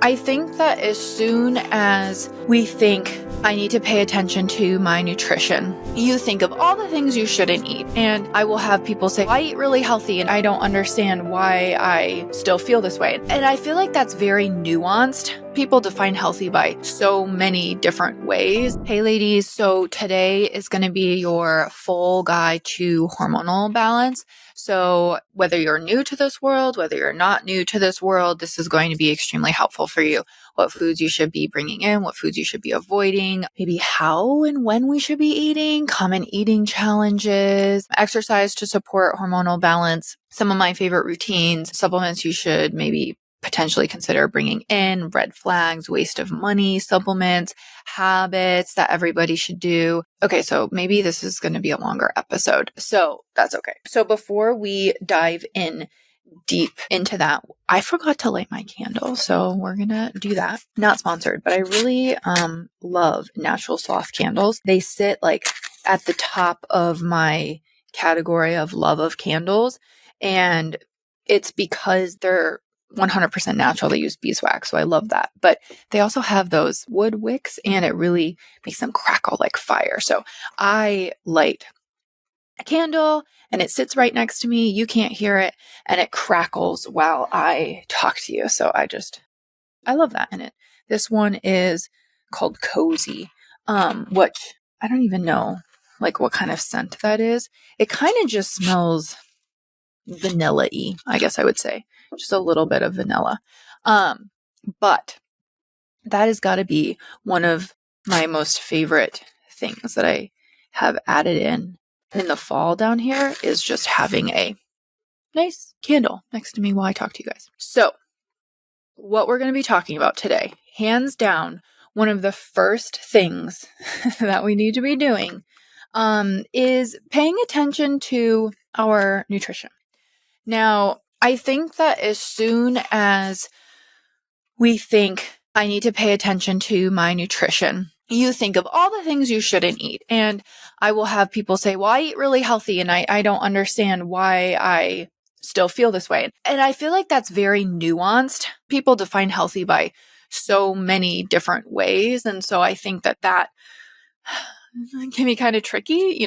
I think that as soon as we think, I need to pay attention to my nutrition, you think of all the things you shouldn't eat. And I will have people say, I eat really healthy and I don't understand why I still feel this way. And I feel like that's very nuanced. People define healthy by so many different ways. Hey ladies, so today is going to be your full guide to hormonal balance. So whether you're new to this world, whether you're not new to this world, this is going to be extremely helpful for you. What foods you should be bringing in, what foods you should be avoiding, maybe how and when we should be eating, common eating challenges, exercise to support hormonal balance, some of my favorite routines, supplements you should maybe potentially consider bringing in, red flags, waste of money, supplements, habits that everybody should do. Okay, so maybe this is going to be a longer episode. So that's okay. So before we dive in deep into that, I forgot to light my candle. So we're going to do that. Not sponsored, but I really love natural soft candles. They sit like at the top of my category of love of candles. And it's because they're 100% natural. They use beeswax, so I love that. But they also have those wood wicks and it really makes them crackle like fire. So I light a candle and it sits right next to me. You can't hear it and it crackles while I talk to you. So I love that in it. This one is called Cozy, which I don't even know like what kind of scent that is. It kind of just smells vanilla-y, I guess I would say. Just a little bit of vanilla. But that has got to be one of my most favorite things that I have added in the fall down here is just having a nice candle next to me while I talk to you guys. So what we're going to be talking about today, hands down, one of the first things that we need to be doing is paying attention to our nutrition. Now, I think that as soon as we think, I need to pay attention to my nutrition, you think of all the things you shouldn't eat. And I will have people say, well, I eat really healthy and I don't understand why I still feel this way. And I feel like that's very nuanced. People define healthy by so many different ways. And so I think that can be kind of tricky,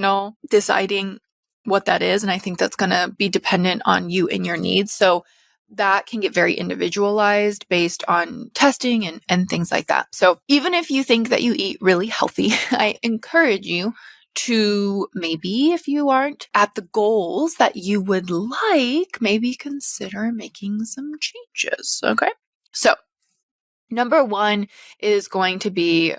deciding what that is. And I think that's going to be dependent on you and your needs. So that can get very individualized based on testing and things like that. So even if you think that you eat really healthy, I encourage you to maybe, if you aren't at the goals that you would like, maybe consider making some changes. Okay. So number one is going to be,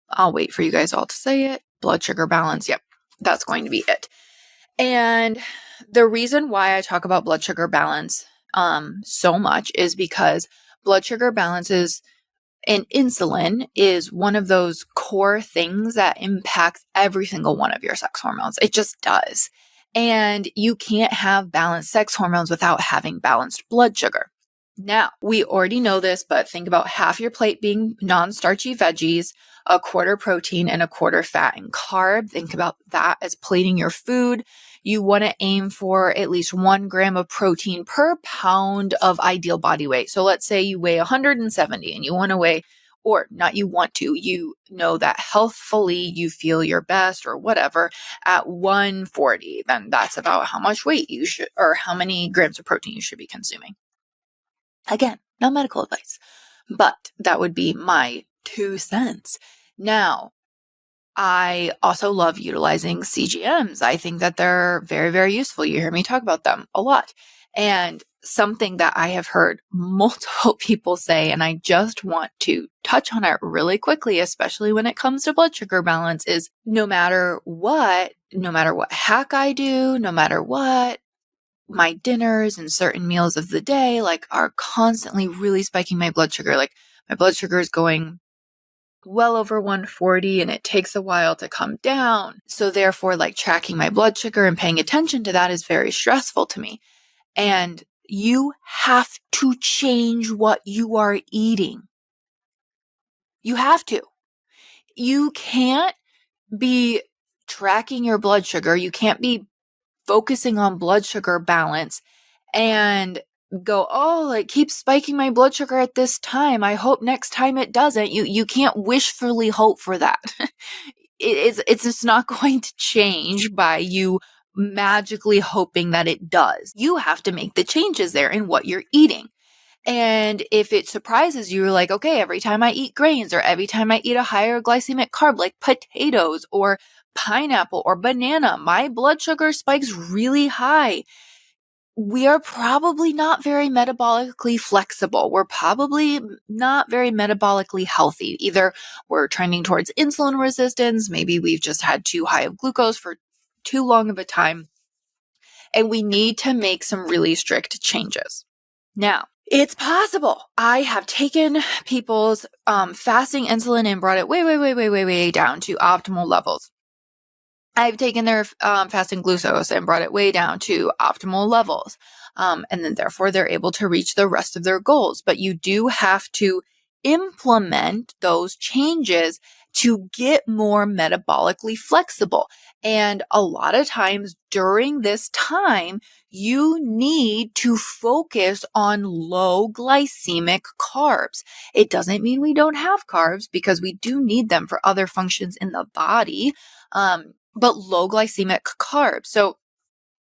I'll wait for you guys all to say it, blood sugar balance. Yep. That's going to be it. And the reason why I talk about blood sugar balance so much is because blood sugar balances and insulin is one of those core things that impacts every single one of your sex hormones. It just does. And you can't have balanced sex hormones without having balanced blood sugar. Now, we already know this, but think about half your plate being non-starchy veggies, a quarter protein, and a quarter fat and carb. Think about that as plating your food. You want to aim for at least 1 gram of protein per pound of ideal body weight. So let's say you weigh 170 and you want to weigh, or not you want to, you know that healthfully you feel your best or whatever at 140, then that's about how much weight you should, or how many grams of protein you should be consuming. Again, not medical advice, but that would be my 2 cents. Now, I also love utilizing CGMs. I think that they're very, very useful. You hear me talk about them a lot. And something that I have heard multiple people say, and I just want to touch on it really quickly, especially when it comes to blood sugar balance, is no matter what hack I do, no matter what, my dinners and certain meals of the day, like, are constantly really spiking my blood sugar. Like, my blood sugar is going well over 140 and it takes a while to come down. So therefore, like, tracking my blood sugar and paying attention to that is very stressful to me. And you have to change what you are eating. You have to. You can't be tracking your blood sugar. You can't be focusing on blood sugar balance and go, oh, it keeps spiking my blood sugar at this time. I hope next time it doesn't. You can't wishfully hope for that. It's just not going to change by you magically hoping that it does. You have to make the changes there in what you're eating. And if it surprises you, you're like, okay, every time I eat grains or every time I eat a higher glycemic carb like potatoes or pineapple or banana, my blood sugar spikes really high. We are probably not very metabolically flexible. We're probably not very metabolically healthy. Either we're trending towards insulin resistance, maybe we've just had too high of glucose for too long of a time, and we need to make some really strict changes. Now, it's possible. I have taken people's fasting insulin and brought it way down to optimal levels. I've taken their fasting glucose and brought it way down to optimal levels. And then therefore they're able to reach the rest of their goals. But you do have to implement those changes to get more metabolically flexible. And a lot of times during this time, you need to focus on low glycemic carbs. It doesn't mean we don't have carbs, because we do need them for other functions in the body. But low glycemic carbs. So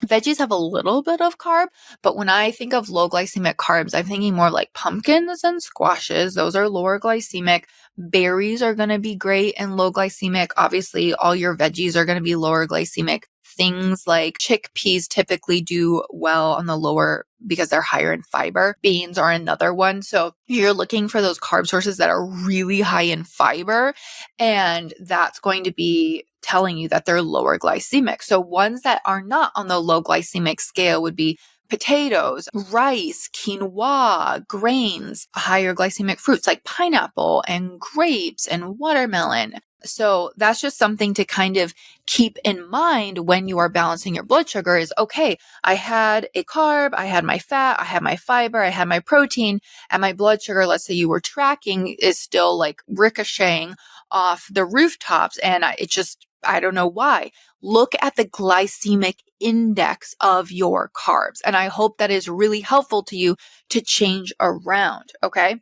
veggies have a little bit of carb, but when I think of low glycemic carbs, I'm thinking more like pumpkins and squashes. Those are lower glycemic. Berries are going to be great and low glycemic. Obviously, all your veggies are going to be lower glycemic. Things like chickpeas typically do well on the lower because they're higher in fiber. Beans are another one. So you're looking for those carb sources that are really high in fiber, and that's going to be telling you that they're lower glycemic. So ones that are not on the low glycemic scale would be potatoes, rice, quinoa, grains, higher glycemic fruits like pineapple and grapes and watermelon. So that's just something to kind of keep in mind when you are balancing your blood sugar is, okay, I had a carb, I had my fat, I had my fiber, I had my protein, and my blood sugar, let's say you were tracking, is still like ricocheting off the rooftops. And I don't know why. Look at the glycemic index of your carbs. And I hope that is really helpful to you to change around. Okay.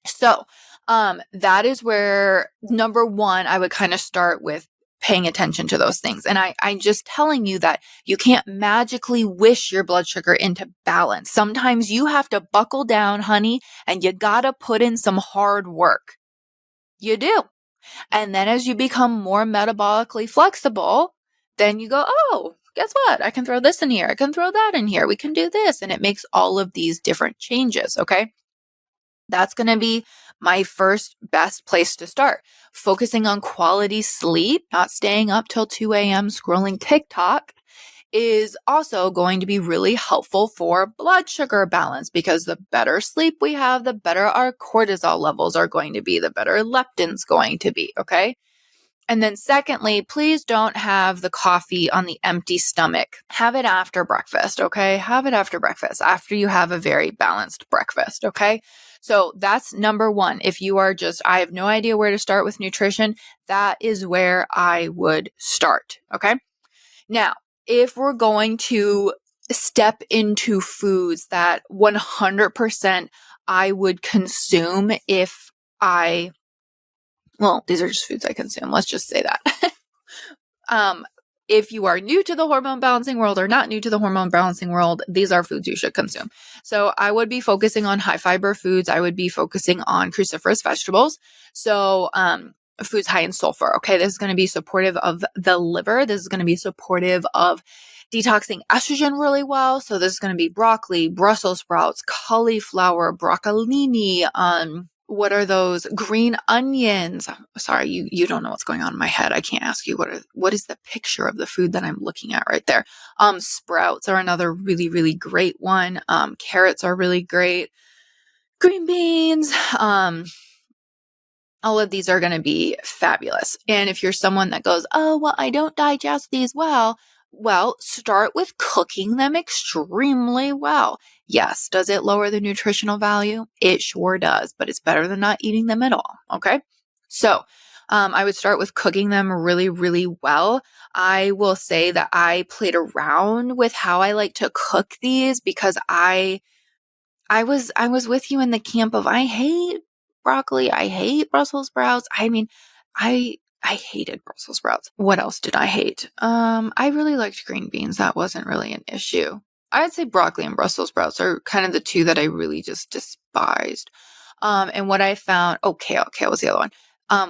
So, that is where number one, I would kind of start with paying attention to those things. And I'm just telling you that you can't magically wish your blood sugar into balance. Sometimes you have to buckle down, honey, and you gotta put in some hard work. You do. And then as you become more metabolically flexible, then you go, oh, guess what? I can throw this in here. I can throw that in here. We can do this. And it makes all of these different changes. Okay. That's going to be my first best place to start. Focusing on quality sleep, not staying up till 2 a.m. scrolling TikTok, is also going to be really helpful for blood sugar balance, because the better sleep we have, the better our cortisol levels are going to be, the better leptin's going to be, okay? And then secondly, please don't have the coffee on the empty stomach. Have it after breakfast, okay? Have it after breakfast, after you have a very balanced breakfast, okay? So that's number one. If you are I have no idea where to start with nutrition, that is where I would start, okay? Now, if we're going to step into foods that 100% I would consume these are just foods I consume. Let's just say that. If you are new to the hormone balancing world or not new to the hormone balancing world, these are foods you should consume. So I would be focusing on high fiber foods. I would be focusing on cruciferous vegetables. So, foods high in sulfur. Okay. This is going to be supportive of the liver. This is going to be supportive of detoxing estrogen really well. So this is going to be broccoli, Brussels sprouts, cauliflower, broccolini, what are those? Green onions. Sorry, you don't know what's going on in my head. I can't ask you what is the picture of the food that I'm looking at right there. Sprouts are another really, really great one. Carrots are really great. Green beans. All of these are going to be fabulous. And if you're someone that goes, oh, well, I don't digest these well, start with cooking them extremely well. Yes. Does it lower the nutritional value? It sure does, but it's better than not eating them at all. Okay. So I would start with cooking them really, really well. I will say that I played around with how I like to cook these because I was with you in the camp of I hate broccoli, I hate Brussels sprouts. I mean, I hated Brussels sprouts. What else did I hate? I really liked green beans. That wasn't really an issue. I'd say broccoli and Brussels sprouts are kind of the two that I really just despised. And what I found, kale was the other one.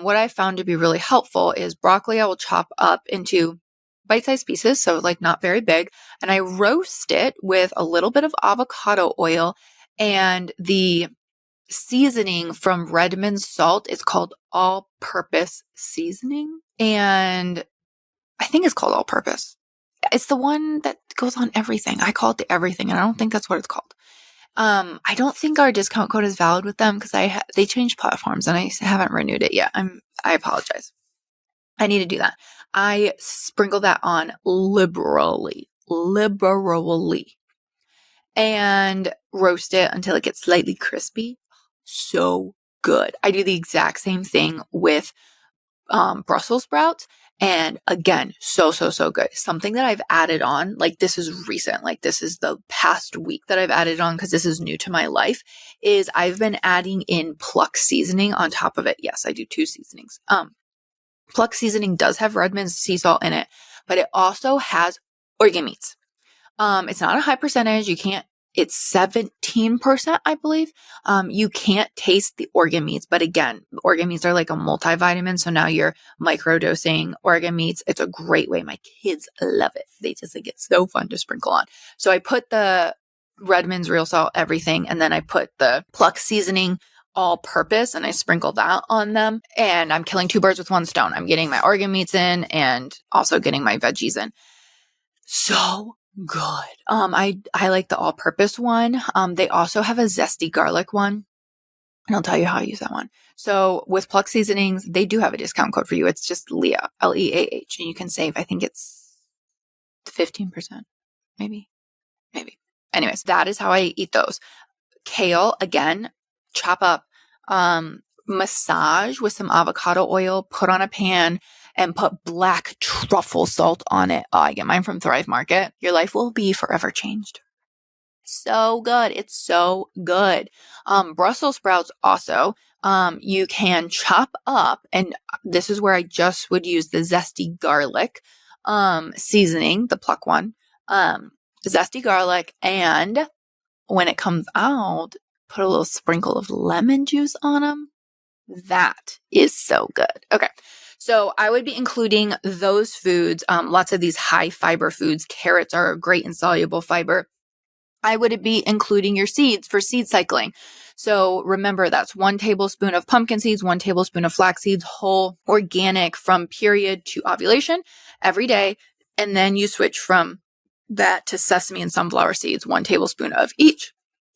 What I found to be really helpful is broccoli I will chop up into bite-sized pieces, so like not very big, and I roast it with a little bit of avocado oil and the seasoning from Redmond's salt is called all-purpose seasoning. And I think it's called all-purpose. It's the one that goes on everything. I call it the everything, and I don't think that's what it's called. I don't think our discount code is valid with them because they changed platforms and I haven't renewed it yet. I apologize. I need to do that. I sprinkle that on liberally, and roast it until it gets slightly crispy. So good. I do the exact same thing with Brussels sprouts. And again, so good. Something that I've added on, like this is recent, like this is the past week that I've added on because this is new to my life, is I've been adding in pluck seasoning on top of it. Yes, I do 2 seasonings. Pluck seasoning does have Redmond's sea salt in it, but it also has organ meats. It's not a high percentage. It's 17%, I believe. You can't taste the organ meats, but again, organ meats are like a multivitamin. So now you're microdosing organ meats. It's a great way. My kids love it. They just think it's so fun to sprinkle on. So I put the Redmond's real salt, everything, and then I put the pluck seasoning all purpose and I sprinkle that on them. And I'm killing 2 birds with 1 stone. I'm getting my organ meats in and also getting my veggies in. So good. I like the all-purpose one. They also have a zesty garlic one, and I'll tell you how I use that one. So with pluck seasonings, they do have a discount code for you. It's just Leah, Leah, and you can save. I think it's 15%, maybe. Anyways, that is how I eat those. Kale, again, chop up, massage with some avocado oil, put on a pan, and put black truffle salt on it. Oh, I get mine from Thrive Market. Your life will be forever changed. So good. It's so good. Brussels sprouts also, you can chop up, and this is where I just would use the zesty garlic, seasoning, the pluck one, zesty garlic. And when it comes out, put a little sprinkle of lemon juice on them. That is so good. Okay. So I would be including those foods, lots of these high fiber foods. Carrots are a great insoluble fiber. I would be including your seeds for seed cycling. So remember, that's 1 tablespoon of pumpkin seeds, 1 tablespoon of flax seeds, whole, organic from period to ovulation every day. And then you switch from that to sesame and sunflower seeds, 1 tablespoon of each,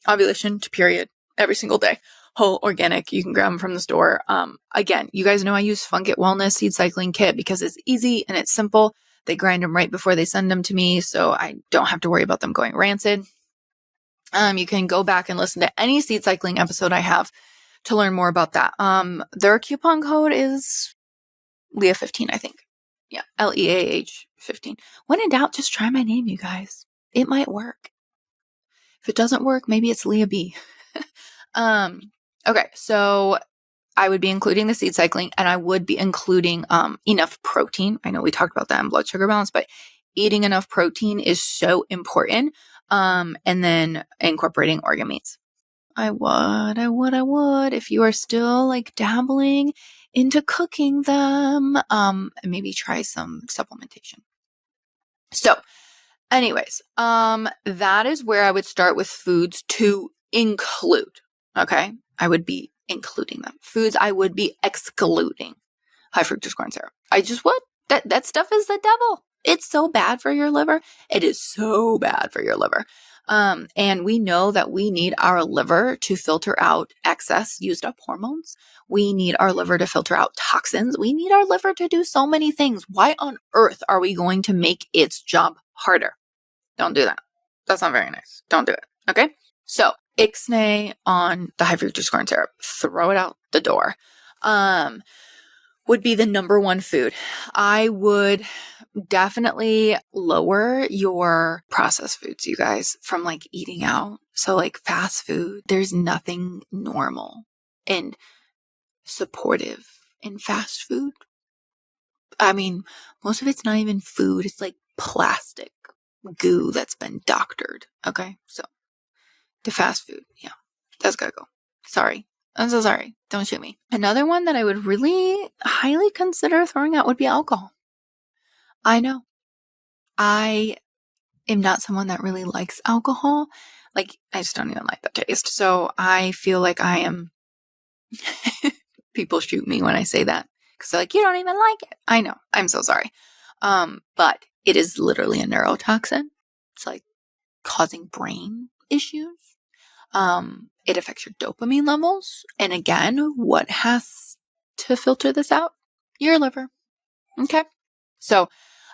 ovulation to period every single day. Whole, organic. You can grab them from the store. Again, you guys know I use Funk It Wellness seed cycling kit because it's easy and it's simple. They grind them right before they send them to me, so I don't have to worry about them going rancid. You can go back and listen to any seed cycling episode I have to learn more about that. Their coupon code is Leah15, I think. Yeah, Leah15. When in doubt, just try my name, you guys. It might work. If it doesn't work, maybe it's Leah B. Okay, so I would be including the seed cycling, and I would be including enough protein. I know we talked about that in blood sugar balance, but eating enough protein is so important. And then incorporating organ meats. I would. If you are still like dabbling into cooking them, maybe try some supplementation. So anyways, that is where I would start with foods to include. Okay. I would be including them. Foods I would be excluding. High fructose corn syrup. I just would. That stuff is the devil. It's so bad for your liver. It is so bad for your liver. And we know that we need our liver to filter out excess used up hormones. We need our liver to filter out toxins. We need our liver to do so many things. Why on earth are we going to make its job harder? Don't do that. That's not very nice. Don't do it. Okay. So ixnay on the high fructose corn syrup. Throw it out the door. would be the number one food. I would definitely lower your processed foods, you guys, from like eating out. So like fast food, there's nothing normal and supportive in fast food. I mean, most of it's not even food. It's like plastic goo that's been doctored. Okay. So the fast food. Yeah. That's gotta go. Sorry. I'm so sorry. Don't shoot me. Another one that I would really highly consider throwing out would be alcohol. I know. I am not someone that really likes alcohol. Like, I just don't even like the taste. So I feel like I am. People shoot me when I say that because they're like, you don't even like it. I know. I'm so sorry. But it is literally a neurotoxin. It's like causing brain issues. It affects your dopamine levels. And again, what has to filter this out? Your liver. Okay. So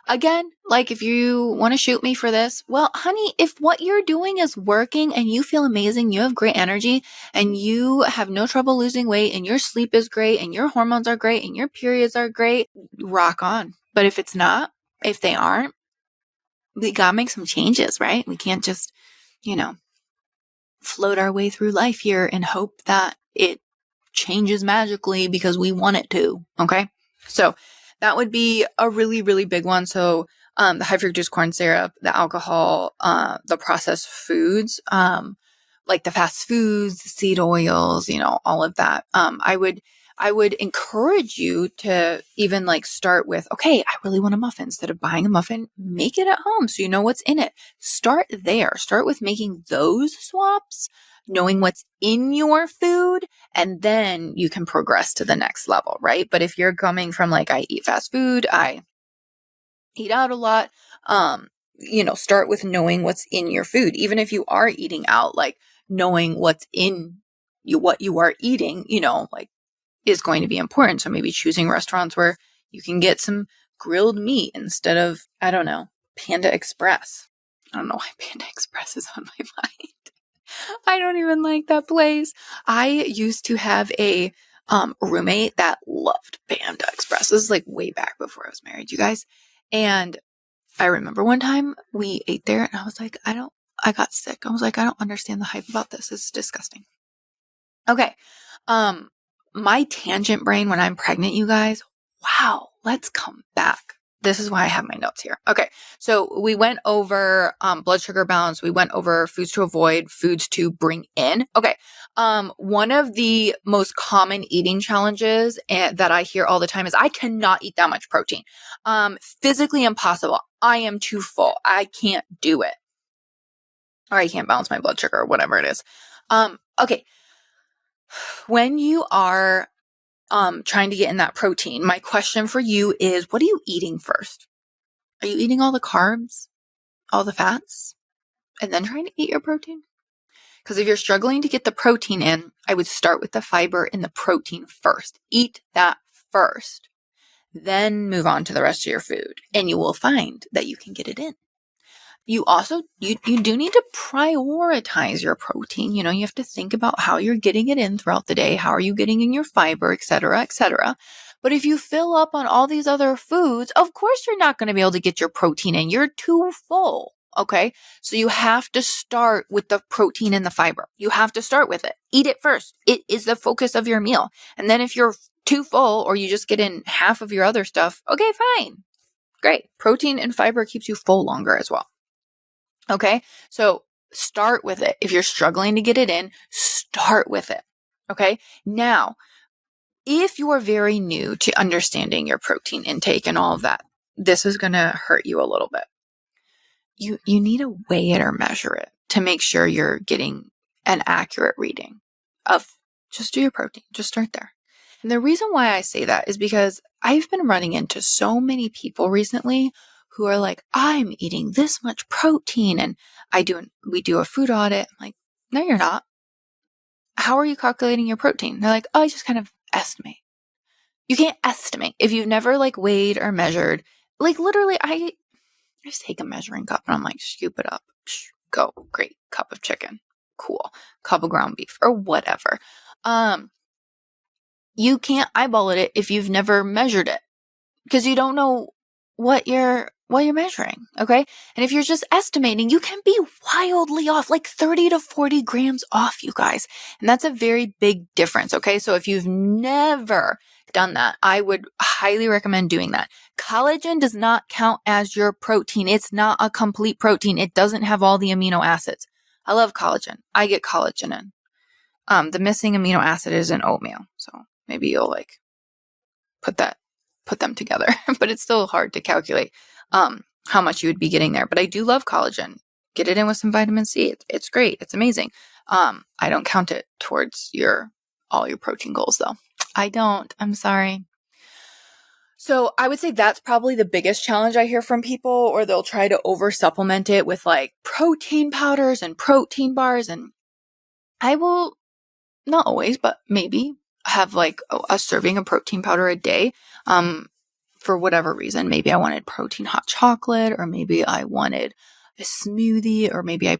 again, like if you want to shoot me for this, well, honey, if what you're doing is working and you feel amazing, you have great energy and you have no trouble losing weight and your sleep is great and your hormones are great and your periods are great, rock on. But if it's not, if they aren't, we gotta make some changes, right? We can't just, float our way through life here and hope that it changes magically because we want it to. Okay. So that would be a really, really big one. So, the high fructose corn syrup, the alcohol, the processed foods, like the fast foods, the seed oils, all of that. I would encourage you to even like start with, okay, I really want a muffin. Instead of buying a muffin, make it at home so you know what's in it. Start there. Start with making those swaps, knowing what's in your food, and then you can progress to the next level, right? But if you're coming from like, I eat fast food, I eat out a lot, start with knowing what's in your food. Even if you are eating out, like knowing what's in you, what you are eating, like is going to be important. So maybe choosing restaurants where you can get some grilled meat instead of, I don't know, Panda Express. I don't know why Panda Express is on my mind. I don't even like that place. I used to have a roommate that loved Panda Express. This is like way back before I was married, you guys. And I remember one time we ate there and I was like, I got sick. I was like, I don't understand the hype about this. It's disgusting. Okay. My tangent brain when I'm pregnant, you guys, wow, let's come back. This is why I have my notes here. Okay. So we went over blood sugar balance. We went over foods to avoid, foods to bring in. Okay. One of the most common eating challenges that I hear all the time is I cannot eat that much protein. Physically impossible. I am too full. I can't do it. Or I can't balance my blood sugar or whatever it is. Okay. When you are trying to get in that protein, my question for you is, what are you eating first? Are you eating all the carbs, all the fats, and then trying to eat your protein? Because if you're struggling to get the protein in, I would start with the fiber and the protein first. Eat that first, then move on to the rest of your food, and you will find that you can get it in. You also, you do need to prioritize your protein. You have to think about how you're getting it in throughout the day. How are you getting in your fiber, et cetera, et cetera. But if you fill up on all these other foods, of course you're not going to be able to get your protein in. You're too full. Okay. So you have to start with the protein and the fiber. You have to start with it. Eat it first. It is the focus of your meal. And then if you're too full or you just get in half of your other stuff, okay, fine. Great. Protein and fiber keeps you full longer as well. Okay. So start with it. If you're struggling to get it in, start with it. Okay. Now, if you are very new to understanding your protein intake and all of that, this is going to hurt you a little bit. You need to weigh it or measure it to make sure you're getting an accurate reading of just do your protein. Just start there. And the reason why I say that is because I've been running into so many people recently who are like, I'm eating this much protein and we do a food audit. I'm like, no, you're not. How are you calculating your protein? They're like, oh, I just kind of estimate. You can't estimate if you've never like weighed or measured. Like literally, I just take a measuring cup and I'm like, scoop it up. Go. Great. Cup of chicken. Cool. Cup of ground beef or whatever. you can't eyeball it if you've never measured it, because you don't know what you're measuring. Okay. And if you're just estimating, you can be wildly off, like 30 to 40 grams off, you guys. And that's a very big difference. Okay. So if you've never done that, I would highly recommend doing that. Collagen does not count as your protein. It's not a complete protein. It doesn't have all the amino acids. I love collagen. I get collagen in. The missing amino acid is in oatmeal. So maybe you'll like put them together, but it's still hard to calculate how much you would be getting there. But I do love collagen. Get it in with some vitamin C. It's great. It's amazing. I don't count it towards all your protein goals though. I don't. I'm sorry. So I would say that's probably the biggest challenge I hear from people, or they'll try to over supplement it with like protein powders and protein bars. And I will, not always, but maybe have like a serving of protein powder a day. For whatever reason, maybe I wanted protein hot chocolate, or maybe I wanted a smoothie, or maybe I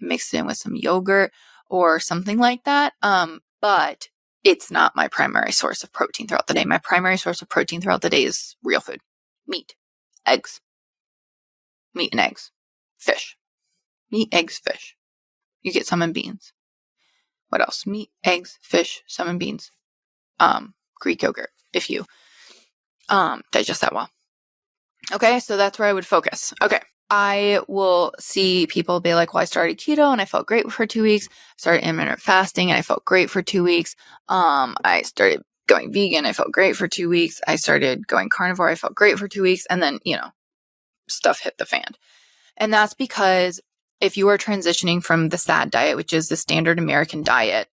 mixed it in with some yogurt or something like that. But it's not my primary source of protein throughout the day. My primary source of protein throughout the day is real food, meat, eggs, meat and eggs, fish, meat, eggs, fish. You get some in beans. What else? Meat, eggs, fish, some in beans, Greek yogurt, if you digest that well. Okay, so that's where I would focus. Okay, I will see people be like, well, I started keto and I felt great for 2 weeks. I started intermittent fasting and I felt great for 2 weeks. I started going vegan. I felt great for 2 weeks. I started going carnivore. I felt great for 2 weeks. And then, stuff hit the fan. And that's because if you are transitioning from the SAD diet, which is the standard American diet,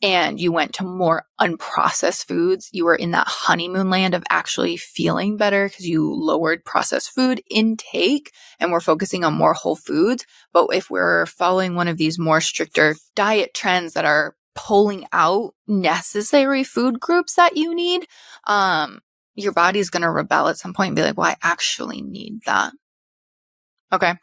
and you went to more unprocessed foods, you were in that honeymoon land of actually feeling better because you lowered processed food intake and we're focusing on more whole foods. But if we're following one of these more stricter diet trends that are pulling out necessary food groups that you need, your body's going to rebel at some point and be like, well, I actually need that. Okay.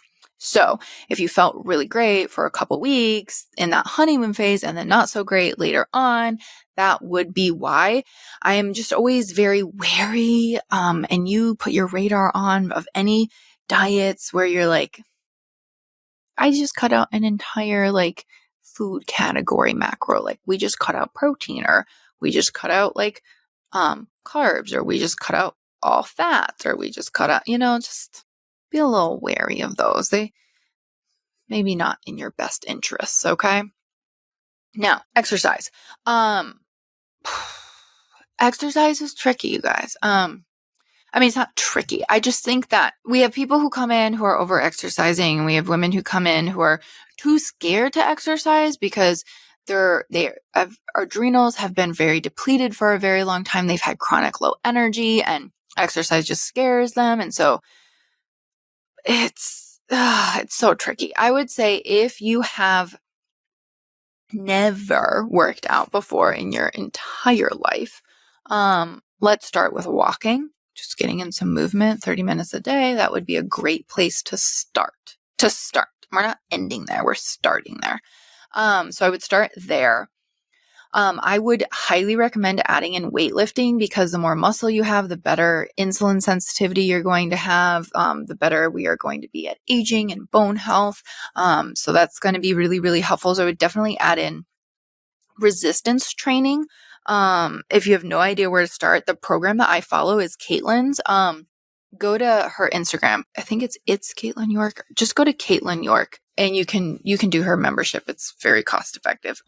So if you felt really great for a couple weeks in that honeymoon phase and then not so great later on, that would be why. I am just always very wary. And you put your radar on of any diets where you're like, I just cut out an entire like food category macro. Like we just cut out protein, or we just cut out like carbs, or we just cut out all fats, or we just cut out, just be a little wary of those. They maybe not in your best interests. Okay. Now, exercise. Exercise is tricky, you guys. It's not tricky. I just think that we have people who come in who are over exercising, and we have women who come in who are too scared to exercise because their adrenals have been very depleted for a very long time. They've had chronic low energy, and exercise just scares them. And so it's so tricky. I would say if you have never worked out before in your entire life, let's start with walking, just getting in some movement, 30 minutes a day. That would be a great place to start. We're not ending there. We're starting there. So I would start there. I would highly recommend adding in weightlifting, because the more muscle you have, the better insulin sensitivity you're going to have, the better we are going to be at aging and bone health. So that's going to be really, really helpful. So I would definitely add in resistance training. If you have no idea where to start, the program that I follow is Caitlin's. Go to her Instagram. I think it's Caitlin York. Just go to Caitlin York and you can do her membership. It's very cost effective.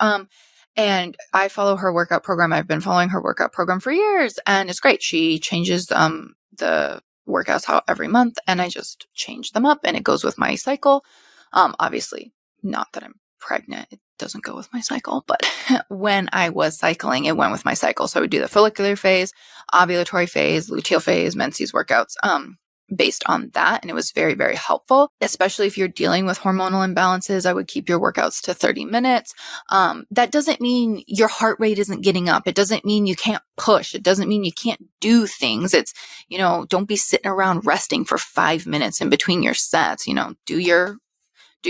And I follow her workout program. I've been following her workout program for years, and it's great. She changes the workouts out every month, and I just change them up, and it goes with my cycle. Obviously, not that I'm pregnant. It doesn't go with my cycle, but when I was cycling, it went with my cycle. So I would do the follicular phase, ovulatory phase, luteal phase, menses workouts, based on that. And it was very, very helpful, especially if you're dealing with hormonal imbalances. I would keep your workouts to 30 minutes. That doesn't mean your heart rate isn't getting up. It doesn't mean you can't push. It doesn't mean you can't do things. It's, don't be sitting around resting for 5 minutes in between your sets. Do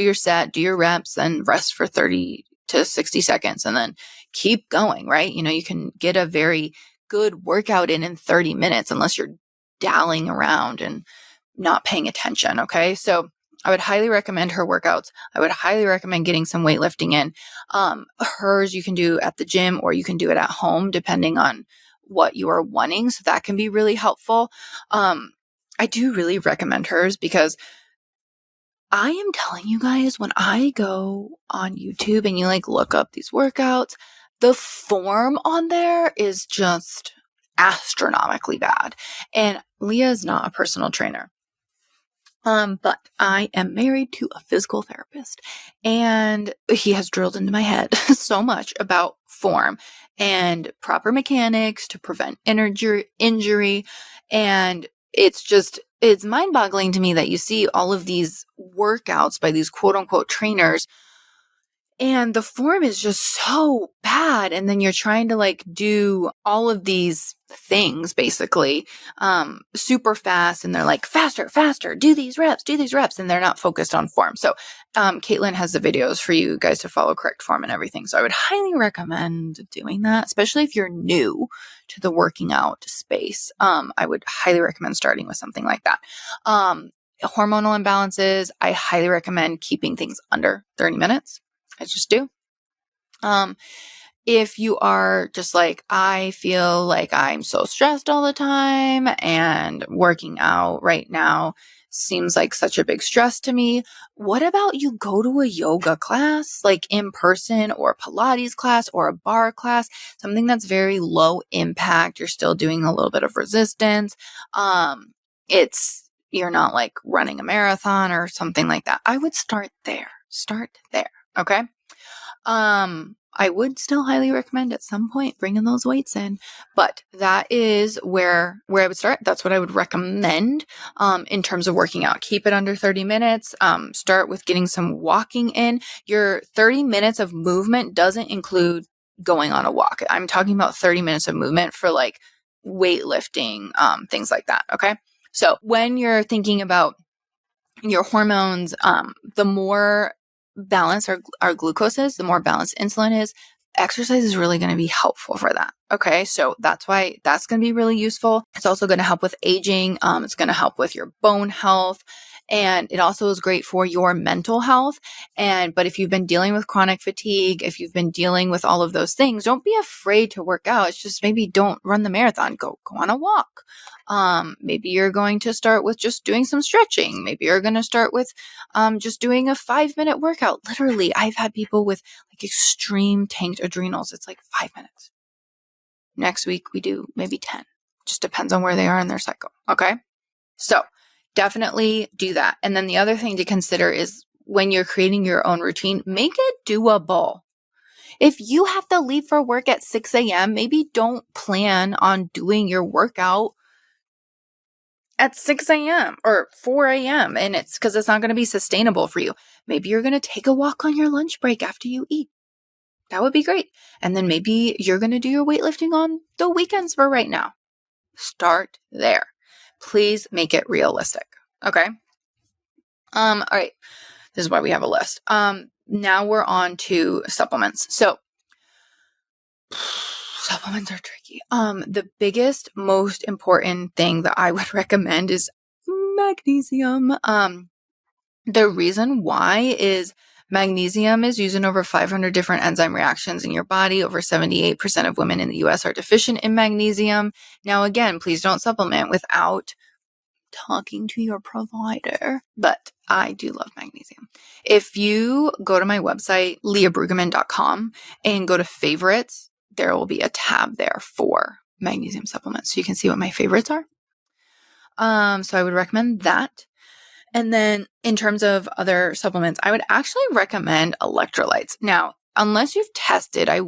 your set, do your reps, and rest for 30 to 60 seconds and then keep going, right? You can get a very good workout in 30 minutes unless you're dallying around and not paying attention. Okay. So I would highly recommend her workouts. I would highly recommend getting some weightlifting in. Hers you can do at the gym or you can do it at home depending on what you are wanting. So that can be really helpful. I do really recommend hers because I am telling you guys, when I go on YouTube and you like look up these workouts, the form on there is just astronomically bad. And Leah is not a personal trainer. But I am married to a physical therapist and he has drilled into my head so much about form and proper mechanics to prevent injury. And it's mind boggling to me that you see all of these workouts by these quote unquote trainers and the form is just so bad. And then you're trying to like do all of these things basically, super fast. And they're like, faster, do these reps. And they're not focused on form. So, Caitlin has the videos for you guys to follow correct form and everything. So I would highly recommend doing that, especially if you're new to the working out space. I would highly recommend starting with something like that. Hormonal imbalances, I highly recommend keeping things under 30 minutes. I just do. If you are just like, I feel like I'm so stressed all the time and working out right now seems like such a big stress to me. What about you go to a yoga class, like in person, or a Pilates class or a bar class, something that's very low impact. You're still doing a little bit of resistance. You're not like running a marathon or something like that. I would start there. Okay. I would still highly recommend at some point bringing those weights in, but that is where I would start. That's what I would recommend, in terms of working out. Keep it under 30 minutes. Start with getting some walking in. Your 30 minutes of movement doesn't include going on a walk. I'm talking about 30 minutes of movement for like weightlifting, things like that. Okay. So when you're thinking about your hormones, the more balanced our glucose is, the more balanced insulin is, exercise is really going to be helpful for that. Okay. So that's why that's going to be really useful. It's also going to help with aging. It's going to help with your bone health. And it also is great for your mental health. But if you've been dealing with chronic fatigue, if you've been dealing with all of those things, don't be afraid to work out. It's just maybe don't run the marathon, go on a walk. Maybe you're going to start with just doing some stretching. Maybe you're going to start with, just doing a 5-minute workout. Literally, I've had people with like extreme tanked adrenals. It's like 5 minutes. Next week we do maybe 10. Just depends on where they are in their cycle. Okay. So definitely do that. And then the other thing to consider is when you're creating your own routine, make it doable. If you have to leave for work at 6 a.m., maybe don't plan on doing your workout at 6 a.m. or 4 a.m. And it's because it's not going to be sustainable for you. Maybe you're going to take a walk on your lunch break after you eat. That would be great. And then maybe you're going to do your weightlifting on the weekends for right now. Start there. Please make it realistic. Okay. All right. This is why we have a list. Now we're on to supplements. So supplements are tricky. The biggest, most important thing that I would recommend is magnesium. The reason why is magnesium is used in over 500 different enzyme reactions in your body. Over 78% of women in the US are deficient in magnesium. Now, again, please don't supplement without talking to your provider, but I do love magnesium. If you go to my website, leahbrueggemann.com, and go to favorites, there will be a tab there for magnesium supplements. So you can see what my favorites are. So I would recommend that. And then in terms of other supplements, I would actually recommend electrolytes. Now, unless you've tested, I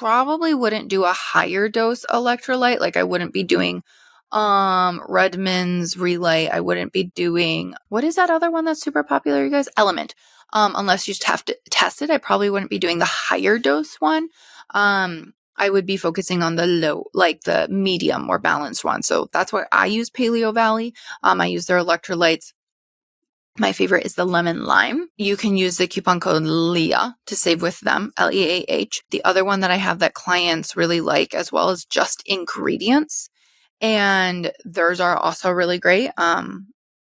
probably wouldn't do a higher dose electrolyte. Like I wouldn't be doing Redmond's Relay. I wouldn't be doing, what is that other one that's super popular, you guys? Element. Unless you have to test it, I probably wouldn't be doing the higher dose one. I would be focusing on the low, like the medium or balanced one. So that's why I use Paleo Valley. I use their electrolytes. My favorite is the lemon lime. You can use the coupon code Leah to save with them, Leah. The other one that I have that clients really like as well is Just Ingredients. And theirs are also really great.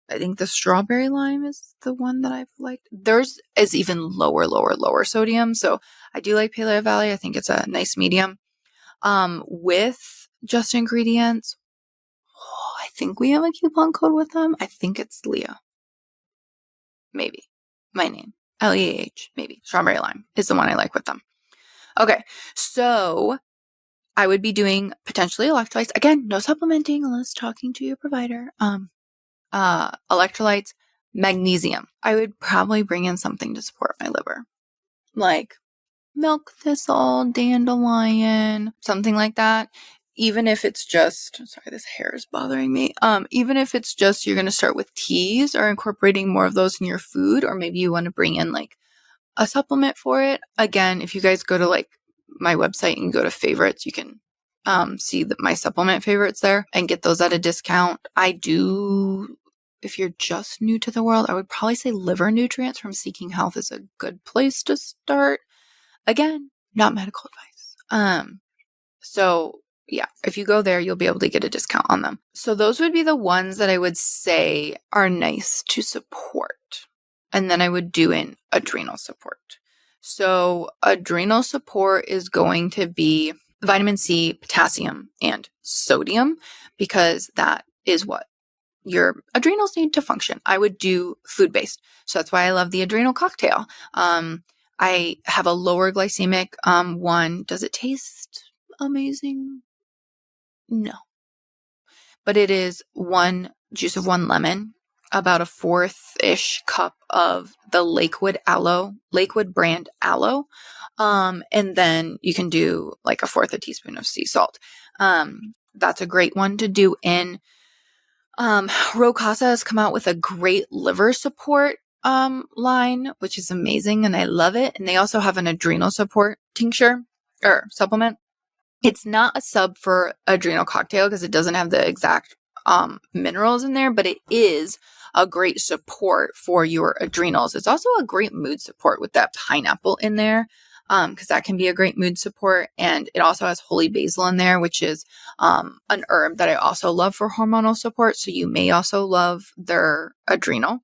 I think the strawberry lime is the one that I've liked. Theirs is even lower sodium. So I do like Paleo Valley. I think it's a nice medium. With Just Ingredients, I think we have a coupon code with them. I think it's Leah. Maybe. My name. Leah, maybe. Strawberry lime is the one I like with them. Okay. So I would be doing potentially electrolytes. Again, no supplementing unless talking to your provider. Electrolytes, magnesium. I would probably bring in something to support my liver, like milk thistle, dandelion, something like that. Even if it's just, sorry, this hair is bothering me. Even if it's just, you're going to start with teas or incorporating more of those in your food, or maybe you want to bring in like a supplement for it. Again, if you guys go to like my website and go to favorites, you can see my supplement favorites there and get those at a discount. If you're just new to the world, I would probably say liver nutrients from Seeking Health is a good place to start. Again, not medical advice. So yeah, if you go there, you'll be able to get a discount on them. So those would be the ones that I would say are nice to support. And then I would do in adrenal support. So adrenal support is going to be vitamin C, potassium, and sodium, because that is what your adrenals need to function. I would do food-based. So that's why I love the adrenal cocktail. I have a lower glycemic one. Does it taste amazing? No. But it is one juice of one lemon, about a 4th-ish cup of the Lakewood brand aloe. And then you can do like a 1/4 teaspoon of sea salt. That's a great one to do in. Rocasa has come out with a great liver support line, which is amazing, and I love it. And they also have an adrenal support tincture or supplement. It's not a sub for adrenal cocktail because it doesn't have the exact minerals in there, but it is a great support for your adrenals. It's also a great mood support with that pineapple in there, because that can be a great mood support. And it also has holy basil in there, which is an herb that I also love for hormonal support. So you may also love their adrenal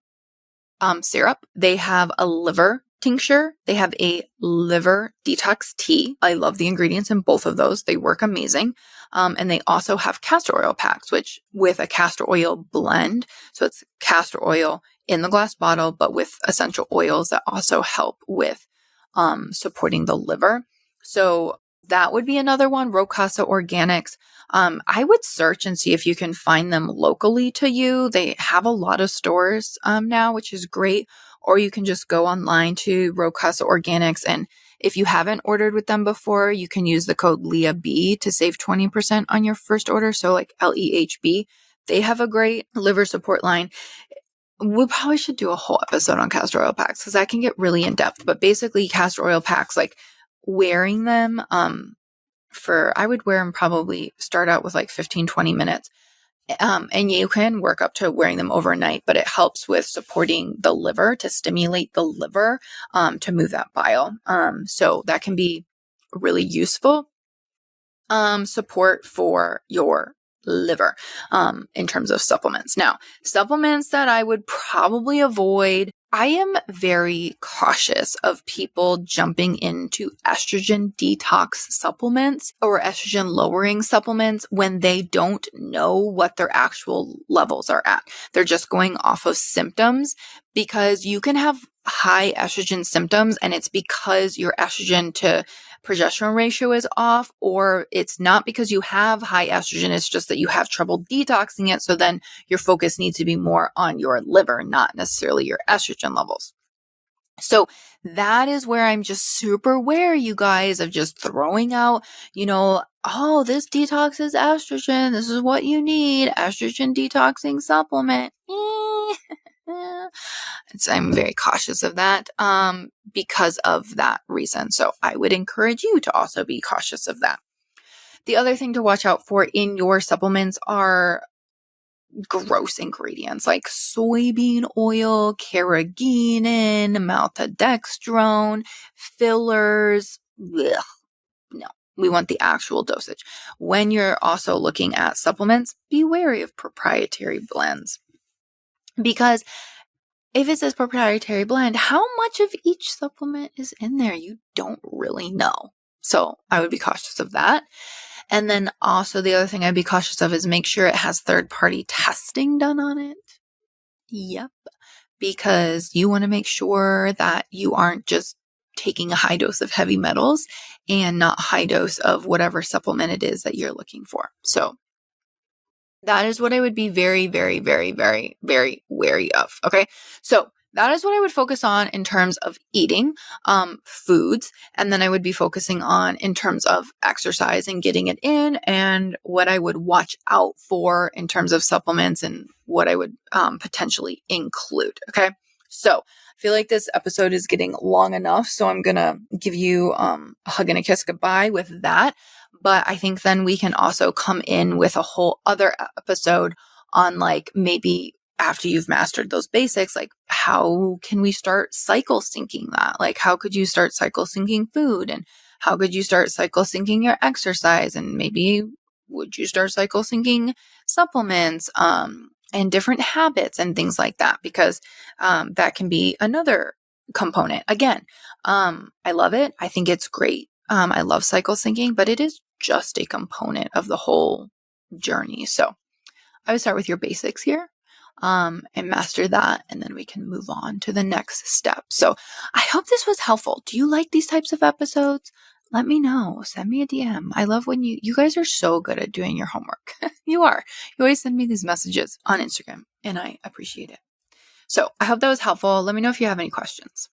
syrup. They have a liver tincture. They have a liver detox tea. I love the ingredients in both of those. They work amazing. And they also have castor oil packs, which with a castor oil blend. So it's castor oil in the glass bottle, but with essential oils that also help with supporting the liver. So that would be another one. Rocasa Organics. I would search and see if you can find them locally to you. They have a lot of stores now, which is great. Or you can just go online to Rocasa Organics. And if you haven't ordered with them before, you can use the code LEAHB to save 20% on your first order. So like LEHB. They have a great liver support line. We probably should do a whole episode on castor oil packs because that can get really in depth. But basically castor oil packs, like wearing them, I would wear them probably start out with like 15, 20 minutes. And you can work up to wearing them overnight, but it helps with supporting the liver to stimulate the liver, to move that bile. So that can be really useful, support for your liver, in terms of supplements. Now, supplements that I would probably avoid. I am very cautious of people jumping into estrogen detox supplements or estrogen lowering supplements when they don't know what their actual levels are at. They're just going off of symptoms, because you can have high estrogen symptoms and it's because your estrogen to progesterone ratio is off, or it's not because you have high estrogen. It's just that you have trouble detoxing it. So then your focus needs to be more on your liver, not necessarily your estrogen levels. So that is where I'm just super wary, you guys, of just throwing out, oh, this detoxes estrogen. This is what you need. Estrogen detoxing supplement. I'm very cautious of that, because of that reason. So I would encourage you to also be cautious of that. The other thing to watch out for in your supplements are gross ingredients like soybean oil, carrageenan, maltodextrine, fillers. Ugh, no, we want the actual dosage. When you're also looking at supplements, be wary of proprietary blends, because if it says proprietary blend, how much of each supplement is in there? You don't really know. So I would be cautious of that. And then also the other thing I'd be cautious of is make sure it has third-party testing done on it. Yep. Because you want to make sure that you aren't just taking a high dose of heavy metals and not a high dose of whatever supplement it is that you're looking for. So that is what I would be very, very, very, very, very wary of. Okay. So that is what I would focus on in terms of eating foods. And then I would be focusing on in terms of exercise and getting it in, and what I would watch out for in terms of supplements and what I would potentially include. Okay. So I feel like this episode is getting long enough. So I'm going to give you a hug and a kiss goodbye with that. But I think then we can also come in with a whole other episode on like maybe after you've mastered those basics, like how can we start cycle syncing that? Like how could you start cycle syncing food, and how could you start cycle syncing your exercise, and maybe would you start cycle syncing supplements and different habits and things like that, because that can be another component. Again, I love it. I think it's great. I love cycle syncing, but it is just a component of the whole journey. So I would start with your basics here and master that, and then we can move on to the next step. So I hope this was helpful. Do you like these types of episodes? Let me know. Send me a DM. I love when you guys are so good at doing your homework. You are. You always send me these messages on Instagram, and I appreciate it. So I hope that was helpful. Let me know if you have any questions.